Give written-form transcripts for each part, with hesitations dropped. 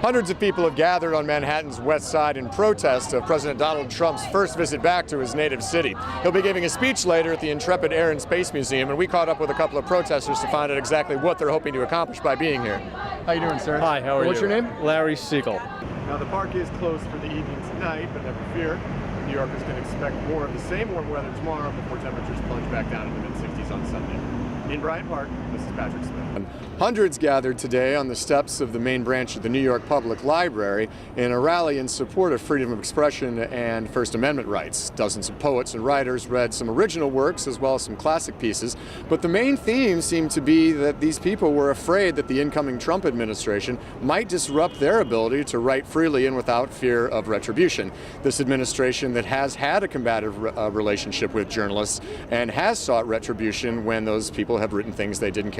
Hundreds of people have gathered on Manhattan's West Side in protest of President Donald Trump's first visit back to his native city. He'll be giving a speech later at the intrepid Air and Space Museum, and we caught up with a couple of protesters to find out exactly what they're hoping to accomplish by being here. How you doing, sir? Hi, how are you? What's your name? Larry Siegel. Now, the park is closed for the evening tonight, but never fear. New Yorkers can expect more of the same warm weather tomorrow before temperatures plunge back down into the mid-60s on Sunday. In Bryant Park, this is PatrickDSmith. Hundreds gathered today on the steps of the main branch of the New York Public Library in a rally in support of freedom of expression and First Amendment rights. Dozens of poets and writers read some original works as well as some classic pieces, but the main theme seemed to be that these people were afraid that the incoming Trump administration might disrupt their ability to write freely and without fear of retribution. This administration that has had a combative relationship with journalists and has sought retribution when those people have written things they didn't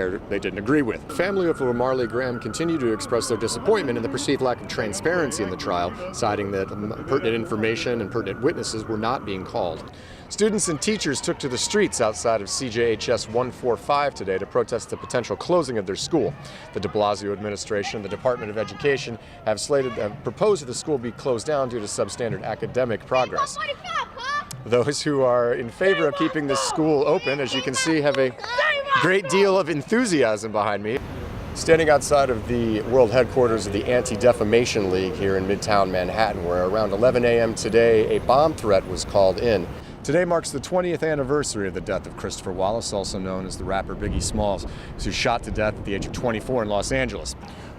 agree with. The family of Marley Graham continue to express their disappointment in the perceived lack of transparency in the trial, citing that pertinent information and pertinent witnesses were not being called. Students and teachers took to the streets outside of CJHS 145 today to protest the potential closing of their school. The de Blasio administration and the Department of Education have proposed that the school be closed down due to substandard academic progress. Those who are in favor of keeping this school open, as you can see, have a great deal of enthusiasm behind me. Standing outside of the world headquarters of the Anti-Defamation League here in Midtown Manhattan, where around 11 a.m. today a bomb threat was called in. Today marks the 20th anniversary of the death of Christopher Wallace, also known as the rapper Biggie Smalls, who was shot to death at the age of 24 in Los Angeles.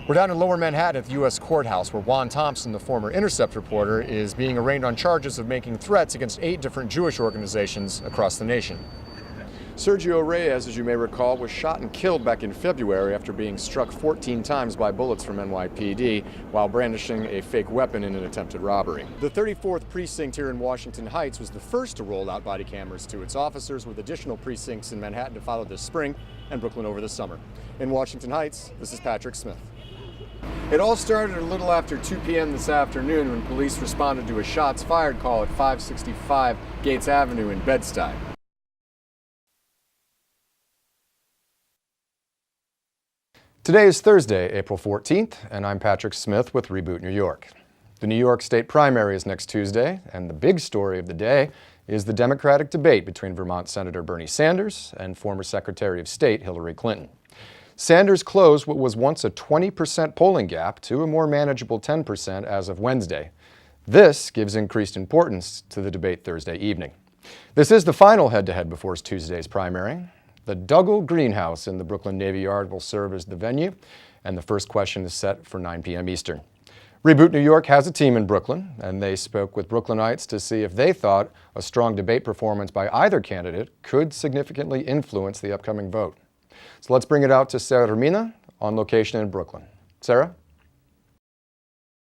We're down in Lower Manhattan at the U.S. Courthouse, where Juan Thompson, the former Intercept reporter, is being arraigned on charges of making threats against 8 different Jewish organizations across the nation. Sergio Reyes, as you may recall, was shot and killed back in February after being struck 14 times by bullets from NYPD while brandishing a fake weapon in an attempted robbery. The 34th precinct here in Washington Heights was the first to roll out body cameras to its officers, with additional precincts in Manhattan to follow this spring and Brooklyn over the summer. In Washington Heights, this is PatrickDSmith. It all started a little after 2 p.m. this afternoon when police responded to a shots fired call at 565 Gates Avenue in Bed-Stuy. Today is Thursday, April 14th, and I'm PatrickDSmith with Reboot New York. The New York State primary is next Tuesday, and the big story of the day is the Democratic debate between Vermont Senator Bernie Sanders and former Secretary of State Hillary Clinton. Sanders closed what was once a 20% polling gap to a more manageable 10% as of Wednesday. This gives increased importance to the debate Thursday evening. This is the final head-to-head before Tuesday's primary. The Dougal Greenhouse in the Brooklyn Navy Yard will serve as the venue, and the first question is set for 9 p.m. Eastern. Reboot New York has a team in Brooklyn, and they spoke with Brooklynites to see if they thought a strong debate performance by either candidate could significantly influence the upcoming vote. So let's bring it out to Sarah Romina on location in Brooklyn. Sarah?